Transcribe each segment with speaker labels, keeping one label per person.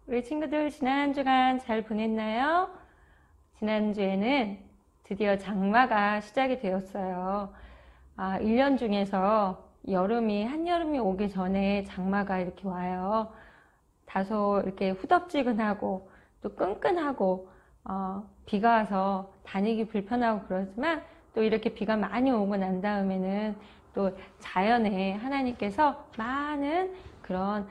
Speaker 1: 우리 친구들 지난 한 주간 잘 보냈나요? 지난주에는 드디어 장마가 시작이 되었어요. 1년 중에서 한여름이 오기 전에 장마가 이렇게 와요. 다소 이렇게 후덥지근하고 또 끈끈하고 비가 와서 다니기 불편하고 그러지만 또 이렇게 비가 많이 오고 난 다음에는 또 자연에 하나님께서 많은 그런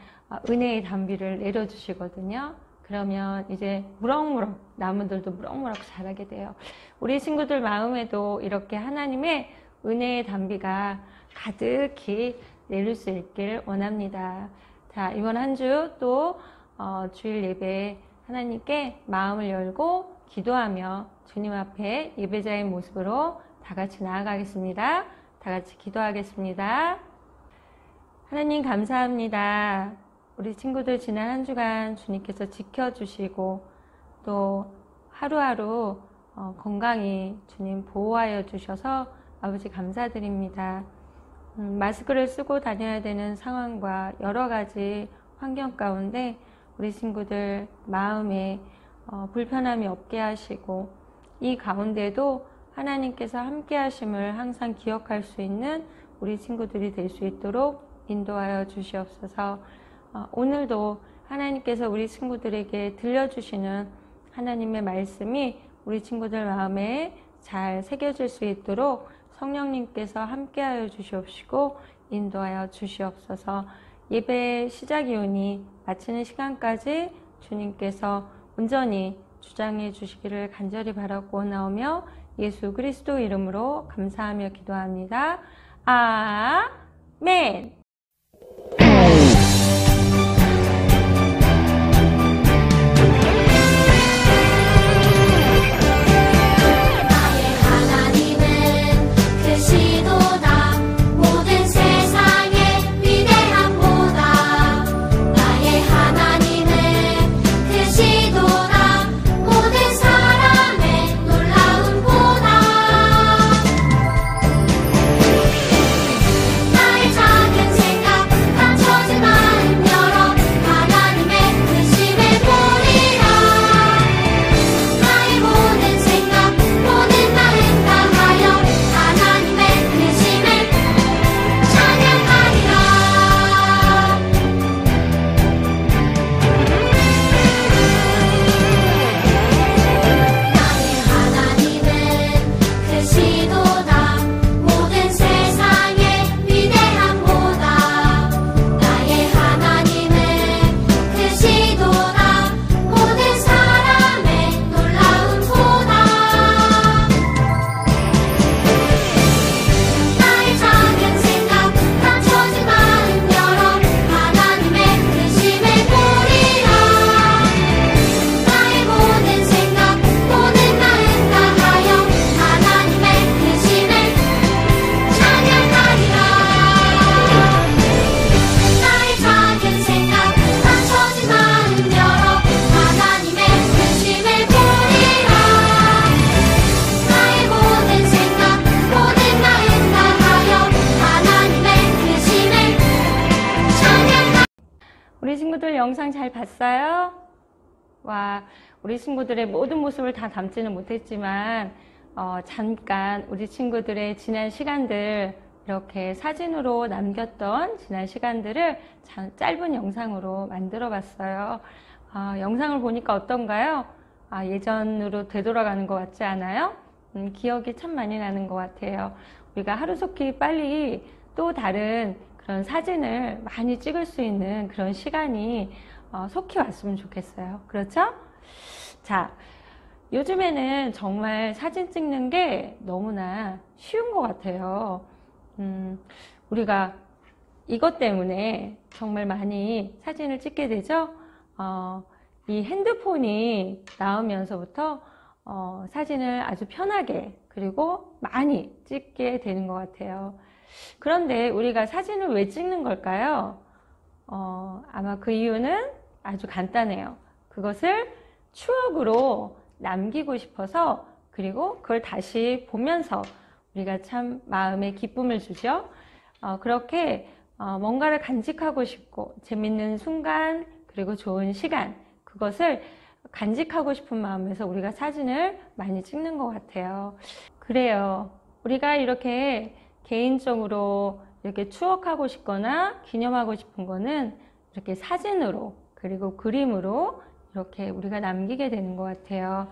Speaker 1: 은혜의 단비를 내려주시거든요. 그러면 이제 무럭무럭 나무들도 무럭무럭 자라게 돼요. 우리 친구들 마음에도 이렇게 하나님의 은혜의 단비가 가득히 내릴 수 있길 원합니다. 자, 이번 한 주 또 주일 예배 하나님께 마음을 열고 기도하며 주님 앞에 예배자의 모습으로 다 같이 나아가겠습니다. 다 같이 기도하겠습니다. 하나님 감사합니다. 우리 친구들 지난 한 주간 주님께서 지켜주시고 또 하루하루 건강히 주님 보호하여 주셔서 아버지 감사드립니다. 마스크를 쓰고 다녀야 되는 상황과 여러 가지 환경 가운데 우리 친구들 마음에 불편함이 없게 하시고 이 가운데도 하나님께서 함께 하심을 항상 기억할 수 있는 우리 친구들이 될 수 있도록 인도하여 주시옵소서. 오늘도 하나님께서 우리 친구들에게 들려주시는 하나님의 말씀이 우리 친구들 마음에 잘 새겨질 수 있도록 성령님께서 함께하여 주시옵시고 인도하여 주시옵소서. 예배 시작이오니 마치는 시간까지 주님께서 온전히 주장해 주시기를 간절히 바라고 나오며 예수 그리스도 이름으로 감사하며 기도합니다. 아멘. 우리 친구들 영상 잘 봤어요? 와, 우리 친구들의 모든 모습을 다 담지는 못했지만 잠깐 우리 친구들의 지난 시간들 이렇게 사진으로 남겼던 지난 시간들을 짧은 영상으로 만들어 봤어요. 영상을 보니까 어떤가요? 예전으로 되돌아가는 것 같지 않아요? 기억이 참 많이 나는 것 같아요. 우리가 하루속히 빨리 또 다른 그런 사진을 많이 찍을 수 있는 그런 시간이 속히 왔으면 좋겠어요. 그렇죠? 자, 요즘에는 정말 사진 찍는 게 너무나 쉬운 것 같아요. 우리가 이것 때문에 정말 많이 사진을 찍게 되죠? 이 핸드폰이 나오면서부터 사진을 아주 편하게 그리고 많이 찍게 되는 것 같아요. 그런데 우리가 사진을 왜 찍는 걸까요? 아마 그 이유는 아주 간단해요. 그것을 추억으로 남기고 싶어서 그리고 그걸 다시 보면서 우리가 참 마음에 기쁨을 주죠. 그렇게 뭔가를 간직하고 싶고 재밌는 순간 그리고 좋은 시간 그것을 간직하고 싶은 마음에서 우리가 사진을 많이 찍는 것 같아요. 그래요. 우리가 이렇게 개인적으로 이렇게 추억하고 싶거나 기념하고 싶은 거는 이렇게 사진으로 그리고 그림으로 이렇게 우리가 남기게 되는 것 같아요.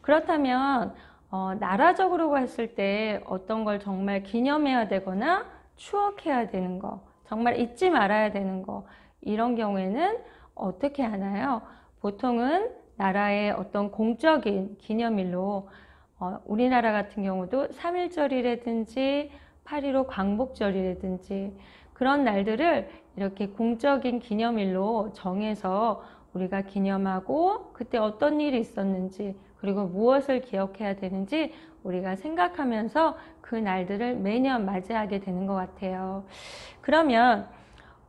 Speaker 1: 그렇다면 나라적으로 봤을 때 어떤 걸 정말 기념해야 되거나 추억해야 되는 거, 정말 잊지 말아야 되는 거, 이런 경우에는 어떻게 하나요? 보통은 나라의 어떤 공적인 기념일로 우리나라 같은 경우도 3.1절이라든지 8.15 광복절이라든지 그런 날들을 이렇게 공적인 기념일로 정해서 우리가 기념하고 그때 어떤 일이 있었는지 그리고 무엇을 기억해야 되는지 우리가 생각하면서 그 날들을 매년 맞이하게 되는 것 같아요. 그러면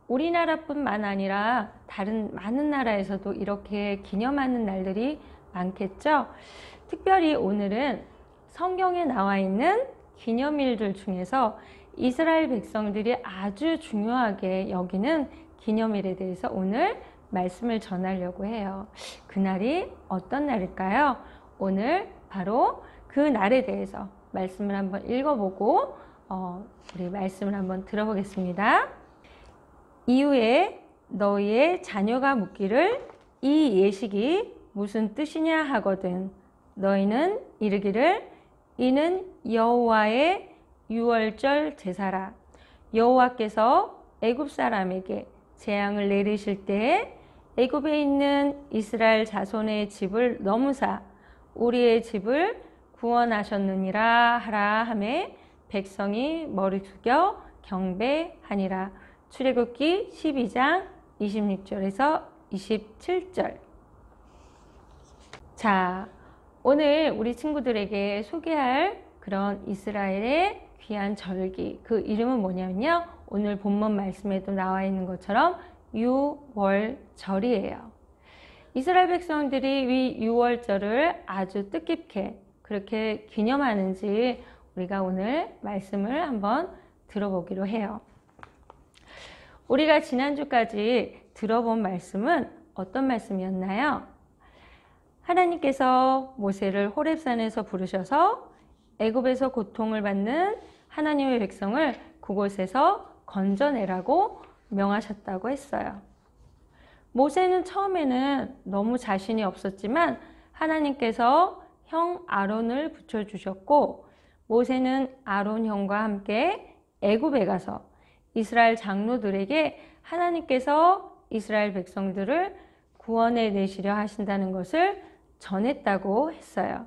Speaker 1: 우리나라뿐만 아니라 다른 많은 나라에서도 이렇게 기념하는 날들이 많겠죠? 특별히 오늘은 성경에 나와 있는 기념일들 중에서 이스라엘 백성들이 아주 중요하게 여기는 기념일에 대해서 오늘 말씀을 전하려고 해요. 그날이 어떤 날일까요? 오늘 바로 그 날에 대해서 말씀을 한번 읽어보고 우리 말씀을 한번 들어보겠습니다. 이후에 너희의 자녀가 묻기를 이 예식이 무슨 뜻이냐 하거든 너희는 이르기를 이는 여호와의 유월절 제사라. 여호와께서 애굽 사람에게 재앙을 내리실 때에 애굽에 있는 이스라엘 자손의 집을 넘으사 우리의 집을 구원하셨느니라 하라 하매 백성이 머리 숙여 경배하니라. 출애굽기 12장 26절에서 27절. 자, 오늘 우리 친구들에게 소개할 그런 이스라엘의 귀한 절기, 그 이름은 뭐냐면요, 오늘 본문 말씀에도 나와 있는 것처럼 유월절이에요. 이스라엘 백성들이 이 유월절을 아주 뜻깊게 그렇게 기념하는지 우리가 오늘 말씀을 한번 들어보기로 해요. 우리가 지난주까지 들어본 말씀은 어떤 말씀이었나요? 하나님께서 모세를 호렙산에서 부르셔서 애굽에서 고통을 받는 하나님의 백성을 그곳에서 건져내라고 명하셨다고 했어요. 모세는 처음에는 너무 자신이 없었지만 하나님께서 형 아론을 붙여주셨고 모세는 아론 형과 함께 애굽에 가서 이스라엘 장로들에게 하나님께서 이스라엘 백성들을 구원해 내시려 하신다는 것을 전했다고 했어요.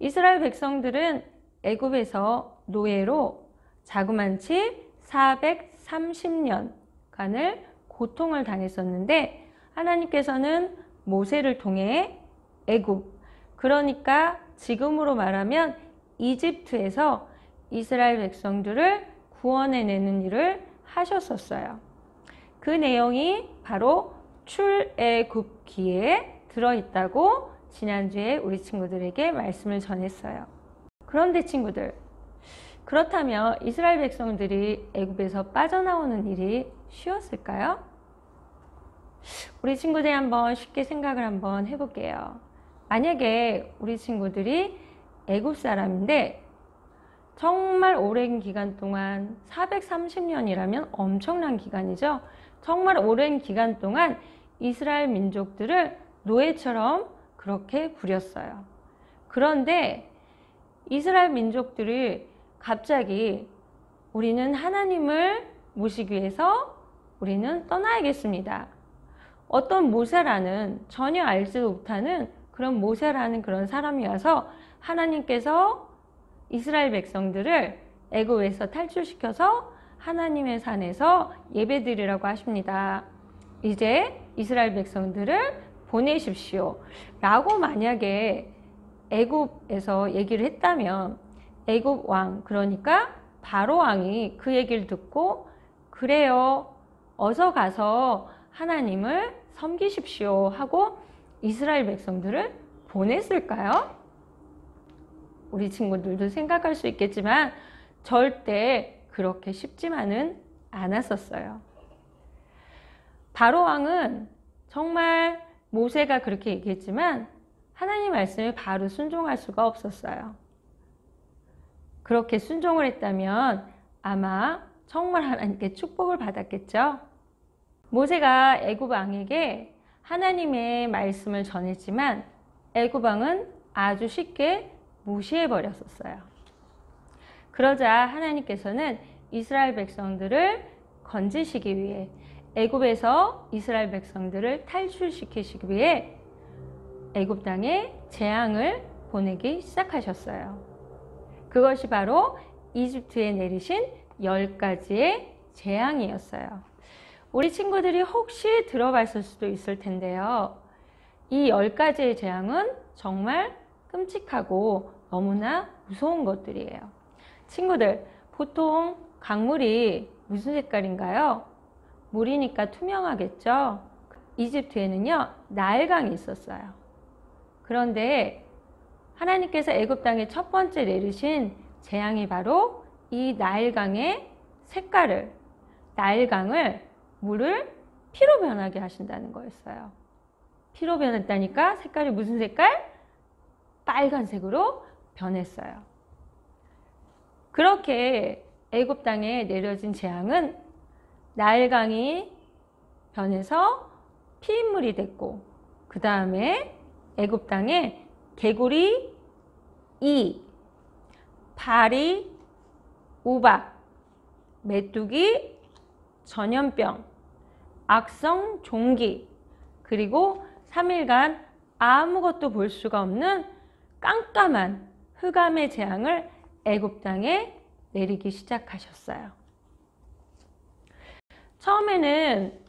Speaker 1: 이스라엘 백성들은 애굽에서 노예로 자그만치 430년간을 고통을 당했었는데 하나님께서는 모세를 통해 애굽, 그러니까 지금으로 말하면 이집트에서 이스라엘 백성들을 구원해내는 일을 하셨었어요. 그 내용이 바로 출애굽기에 들어있다고 지난주에 우리 친구들에게 말씀을 전했어요. 그런데 친구들, 그렇다면 이스라엘 백성들이 애굽에서 빠져나오는 일이 쉬웠을까요? 우리 친구들이 한번 쉽게 생각을 한번 해볼게요. 만약에 우리 친구들이 애굽 사람인데 정말 오랜 기간 동안 430년이라면 엄청난 기간이죠. 정말 오랜 기간 동안 이스라엘 민족들을 노예처럼 그렇게 부렸어요. 그런데 이스라엘 민족들이 갑자기 우리는 하나님을 모시기 위해서 우리는 떠나야겠습니다. 어떤 모세라는 전혀 알지도 못하는 그런 모세라는 그런 사람이 와서 하나님께서 이스라엘 백성들을 애굽에서 탈출시켜서 하나님의 산에서 예배드리라고 하십니다. 이제 이스라엘 백성들을 보내십시오 라고 만약에 애굽에서 얘기를 했다면 애굽 왕, 그러니까 바로 왕이 그 얘기를 듣고 그래요, 어서 가서 하나님을 섬기십시오 하고 이스라엘 백성들을 보냈을까요? 우리 친구들도 생각할 수 있겠지만 절대 그렇게 쉽지만은 않았었어요. 바로 왕은 정말 모세가 그렇게 얘기했지만 하나님 말씀에 바로 순종할 수가 없었어요. 그렇게 순종을 했다면 아마 정말 하나님께 축복을 받았겠죠. 모세가 애굽 왕에게 하나님의 말씀을 전했지만 애굽 왕은 아주 쉽게 무시해 버렸었어요. 그러자 하나님께서는 이스라엘 백성들을 건지시기 위해, 애굽에서 이스라엘 백성들을 탈출시키시기 위해 애굽 땅에 재앙을 보내기 시작하셨어요. 그것이 바로 이집트에 내리신 10가지의 재앙이었어요. 우리 친구들이 혹시 들어봤을 수도 있을 텐데요. 이 10가지의 재앙은 정말 끔찍하고 너무나 무서운 것들이에요. 친구들, 보통 강물이 무슨 색깔인가요? 물이니까 투명하겠죠? 이집트에는요, 나일강이 있었어요. 그런데 하나님께서 애굽 땅에 첫 번째 내리신 재앙이 바로 이 나일강의 색깔을, 나일강을, 물을 피로 변하게 하신다는 거였어요. 피로 변했다니까 색깔이 무슨 색깔? 빨간색으로 변했어요. 그렇게 애굽 땅에 내려진 재앙은 나일강이 변해서 피인물이 됐고, 그 다음에 애굽 땅에 개구리, 파리, 우박, 메뚜기, 전염병, 악성 종기, 그리고 3일간 아무것도 볼 수가 없는 깜깜한 흑암의 재앙을 애굽 땅에 내리기 시작하셨어요. 처음에는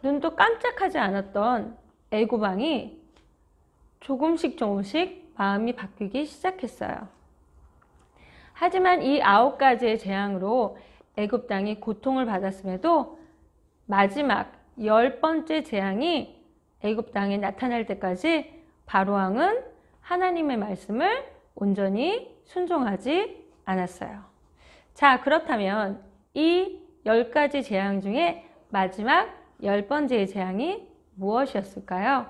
Speaker 1: 눈도 깜짝하지 않았던 애굽 왕이 조금씩 마음이 바뀌기 시작했어요. 하지만 이 9가지의 재앙으로 애굽 땅이 고통을 받았음에도 마지막 10번째 재앙이 애굽 땅에 나타날 때까지 바로 왕은 하나님의 말씀을 온전히 순종하지 않았어요. 자, 그렇다면 이 10가지 재앙 중에 마지막 10번째의 재앙이 무엇이었을까요?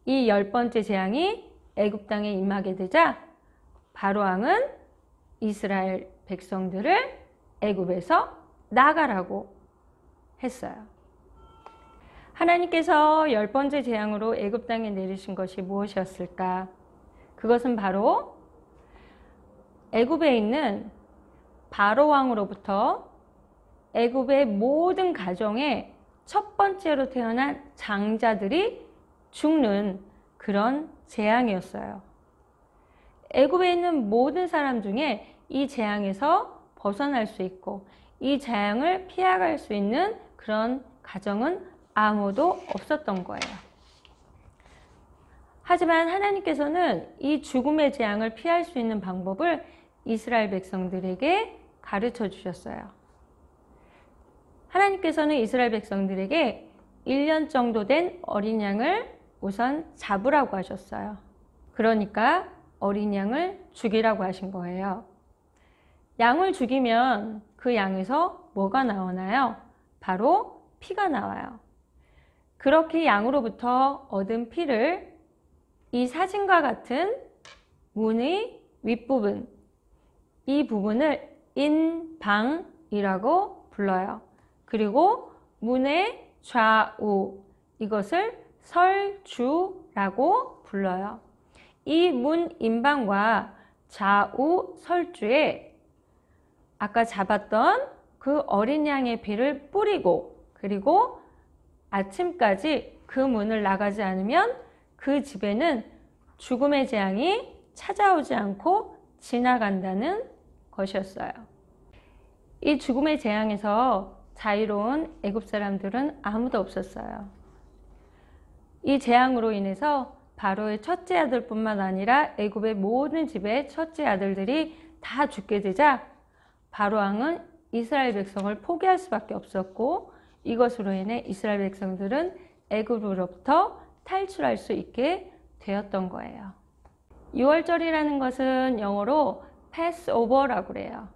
Speaker 1: 이 10번째 재앙이 애굽 땅에 임하게 되자 바로 왕은 이스라엘 백성들을 애굽에서 나가라고 했어요. 하나님께서 10번째 재앙으로 애굽 땅에 내리신 것이 무엇이었을까? 그것은 바로 애굽에 있는 바로 왕으로부터 애굽의 모든 가정에 첫 번째로 태어난 장자들이 죽는 그런 재앙이었어요. 애굽에 있는 모든 사람 중에 이 재앙에서 벗어날 수 있고 이 재앙을 피해갈 수 있는 그런 가정은 아무도 없었던 거예요. 하지만 하나님께서는 이 죽음의 재앙을 피할 수 있는 방법을 이스라엘 백성들에게 가르쳐 주셨어요. 하나님께서는 이스라엘 백성들에게 1년 정도 된 어린 양을 우선 잡으라고 하셨어요. 그러니까 어린 양을 죽이라고 하신 거예요. 양을 죽이면 그 양에서 뭐가 나오나요? 바로 피가 나와요. 그렇게 양으로부터 얻은 피를 이 사진과 같은 문의 윗부분, 이 부분을 인방이라고 불러요. 그리고 문의 좌우, 이것을 설주라고 불러요. 이 문 인방과 좌우 설주에 아까 잡았던 그 어린 양의 피를 뿌리고, 그리고 아침까지 그 문을 나가지 않으면 그 집에는 죽음의 재앙이 찾아오지 않고 지나간다는 것이었어요. 이 죽음의 재앙에서 자유로운 애굽 사람들은 아무도 없었어요. 이 재앙으로 인해서 바로의 첫째 아들뿐만 아니라 애굽의 모든 집의 첫째 아들들이 다 죽게 되자 바로 왕은 이스라엘 백성을 포기할 수밖에 없었고, 이것으로 인해 이스라엘 백성들은 애굽으로부터 탈출할 수 있게 되었던 거예요. 6월절이라는 것은 영어로 패스오버라고 그래요.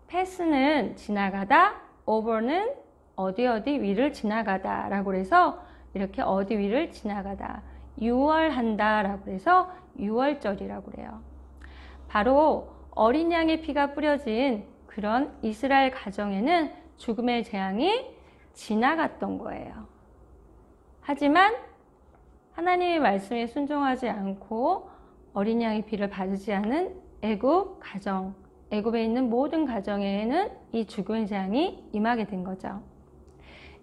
Speaker 1: 패스는 지나가다, 오버는 어디 위를 지나가다 라고 해서 이렇게 어디 위를 지나가다, 유월한다 라고 해서 유월절이라고 그래요. 바로 어린 양의 피가 뿌려진 그런 이스라엘 가정에는 죽음의 재앙이 지나갔던 거예요. 하지만 하나님의 말씀에 순종하지 않고 어린 양의 피를 바르지 않은 애굽 가정, 애굽에 있는 모든 가정에는 이 죽음의 재앙이 임하게 된 거죠.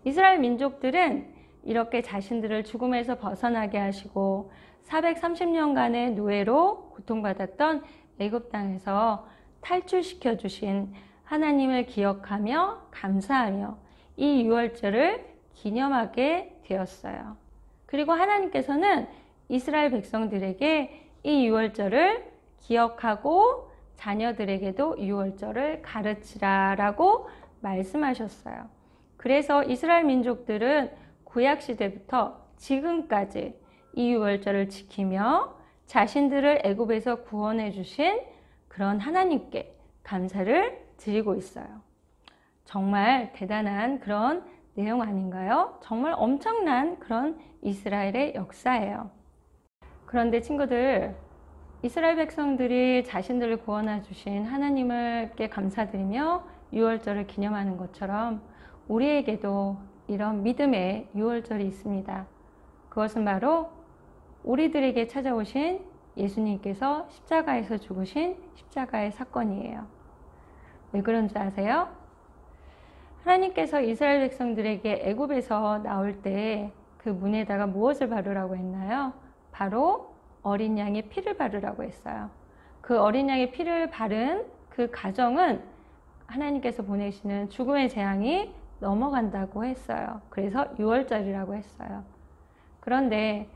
Speaker 1: 이스라엘 민족들은 이렇게 자신들을 죽음에서 벗어나게 하시고 430년간의 노예로 고통받았던 애굽 땅에서 탈출시켜 주신 하나님을 기억하며 감사하며 이 유월절을 기념하게 되었어요. 그리고 하나님께서는 이스라엘 백성들에게 이 유월절을 기억하고 자녀들에게도 유월절을 가르치라 라고 말씀하셨어요. 그래서 이스라엘 민족들은 구약시대부터 지금까지 이 유월절을 지키며 자신들을 애굽에서 구원해 주신 그런 하나님께 감사를 드리고 있어요. 정말 대단한 그런 내용 아닌가요? 정말 엄청난 그런 이스라엘의 역사예요. 그런데 친구들, 이스라엘 백성들이 자신들을 구원해 주신 하나님께 감사드리며 유월절을 기념하는 것처럼 우리에게도 이런 믿음의 유월절이 있습니다. 그것은 바로 우리들에게 찾아오신 예수님께서 십자가에서 죽으신 십자가의 사건이에요. 왜 그런 줄 아세요? 하나님께서 이스라엘 백성들에게 애굽에서 나올 때 그 문에다가 무엇을 바르라고 했나요? 바로 어린 양의 피를 바르라고 했어요. 그 어린 양의 피를 바른 그 가정은 하나님께서 보내시는 죽음의 재앙이 넘어간다고 했어요. 그래서 유월절이라고 했어요. 그런데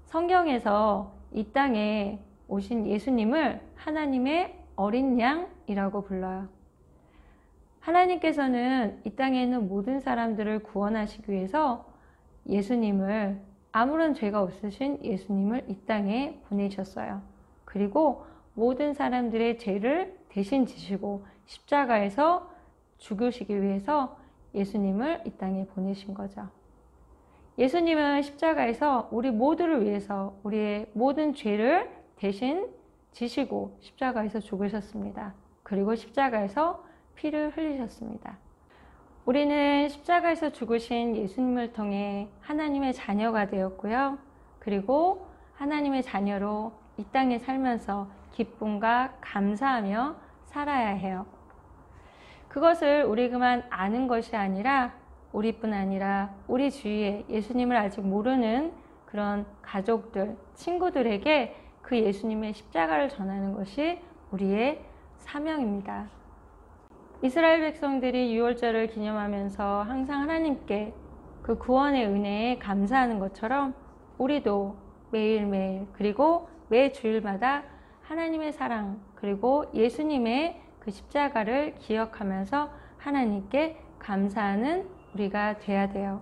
Speaker 1: 성경에서 이 땅에 오신 예수님을 하나님의 어린 양이라고 불러요. 하나님께서는 이 땅에 있는 모든 사람들을 구원하시기 위해서 예수님을, 아무런 죄가 없으신 예수님을 이 땅에 보내셨어요. 그리고 모든 사람들의 죄를 대신 지시고 십자가에서 죽으시기 위해서 예수님을 이 땅에 보내신 거죠. 예수님은 십자가에서 우리 모두를 위해서 우리의 모든 죄를 대신 지시고 십자가에서 죽으셨습니다. 그리고 십자가에서 피를 흘리셨습니다. 우리는 십자가에서 죽으신 예수님을 통해 하나님의 자녀가 되었고요. 그리고 하나님의 자녀로 이 땅에 살면서 기쁨과 감사하며 살아야 해요. 그것을 우리만 아는 것이 아니라 우리뿐 아니라 우리 주위에 예수님을 아직 모르는 그런 가족들, 친구들에게 그 예수님의 십자가를 전하는 것이 우리의 사명입니다. 이스라엘 백성들이 유월절을 기념하면서 항상 하나님께 그 구원의 은혜에 감사하는 것처럼 우리도 매일매일 그리고 매 주일마다 하나님의 사랑 그리고 예수님의 그 십자가를 기억하면서 하나님께 감사하는 우리가 돼야 돼요.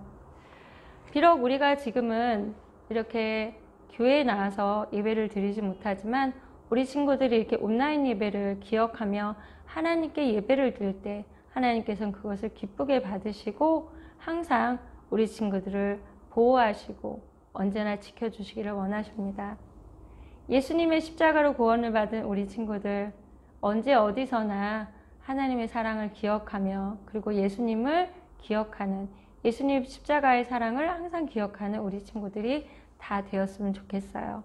Speaker 1: 비록 우리가 지금은 이렇게 교회에 나와서 예배를 드리지 못하지만 우리 친구들이 이렇게 온라인 예배를 기억하며 하나님께 예배를 드릴 때 하나님께서는 그것을 기쁘게 받으시고 항상 우리 친구들을 보호하시고 언제나 지켜주시기를 원하십니다. 예수님의 십자가로 구원을 받은 우리 친구들, 언제 어디서나 하나님의 사랑을 기억하며 그리고 예수님을 기억하는, 예수님 십자가의 사랑을 항상 기억하는 우리 친구들이 다 되었으면 좋겠어요.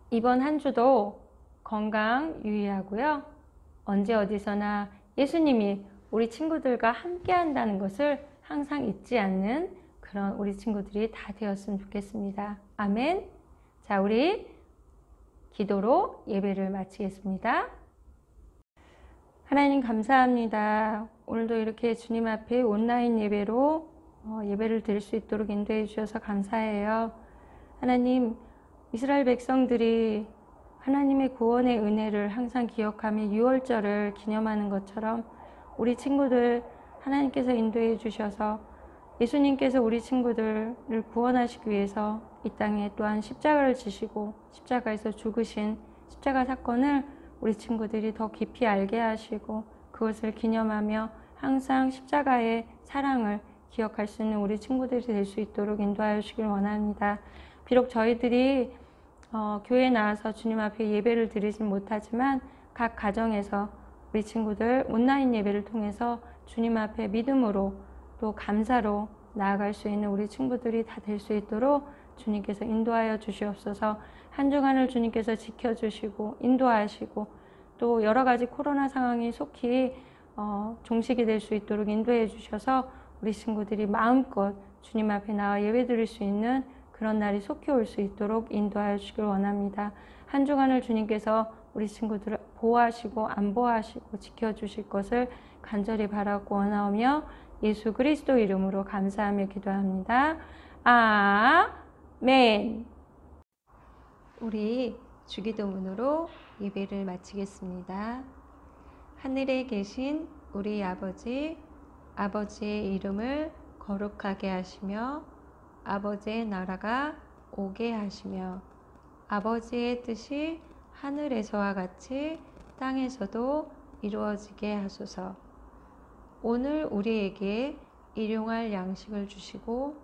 Speaker 1: 이번 한 주도 건강 유의하고요. 언제 어디서나 예수님이 우리 친구들과 함께 한다는 것을 항상 잊지 않는 그런 우리 친구들이 다 되었으면 좋겠습니다. 아멘. 자, 우리 기도로 예배를 마치겠습니다. 하나님 감사합니다. 오늘도 이렇게 주님 앞에 온라인 예배로 예배를 드릴 수 있도록 인도해 주셔서 감사해요. 하나님, 이스라엘 백성들이 하나님의 구원의 은혜를 항상 기억하며 유월절을 기념하는 것처럼 우리 친구들 하나님께서 인도해 주셔서 예수님께서 우리 친구들을 구원하시기 위해서 이 땅에 또한 십자가를 지시고 십자가에서 죽으신 십자가 사건을 우리 친구들이 더 깊이 알게 하시고 그것을 기념하며 항상 십자가의 사랑을 기억할 수 있는 우리 친구들이 될 수 있도록 인도하여 주길 원합니다. 비록 저희들이 교회에 나와서 주님 앞에 예배를 드리진 못하지만 각 가정에서 우리 친구들 온라인 예배를 통해서 주님 앞에 믿음으로 또 감사로 나아갈 수 있는 우리 친구들이 다 될 수 있도록 주님께서 인도하여 주시옵소서. 한 주간을 주님께서 지켜주시고 인도하시고 또 여러 가지 코로나 상황이 속히 종식이 될 수 있도록 인도해 주셔서 우리 친구들이 마음껏 주님 앞에 나와 예배 드릴 수 있는 그런 날이 속히 올 수 있도록 인도하여 주시길 원합니다. 한 주간을 주님께서 우리 친구들을 보호하시고 안보하시고 지켜주실 것을 간절히 바라고 원하오며 예수 그리스도 이름으로 감사하며 기도합니다. 아멘. 우리 주기도문으로 예배를 마치겠습니다. 하늘에 계신 우리 아버지, 아버지의 이름을 거룩하게 하시며 아버지의 나라가 오게 하시며 아버지의 뜻이 하늘에서와 같이 땅에서도 이루어지게 하소서. 오늘 우리에게 일용할 양식을 주시고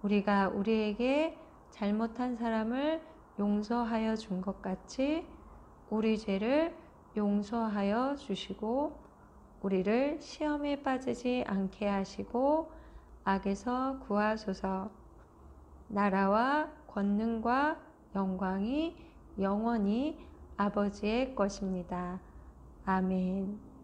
Speaker 1: 우리가 우리에게 잘못한 사람을 용서하여 준 것 같이 우리 죄를 용서하여 주시고 우리를 시험에 빠지지 않게 하시고 악에서 구하소서. 나라와 권능과 영광이 영원히 아버지의 것입니다. 아멘.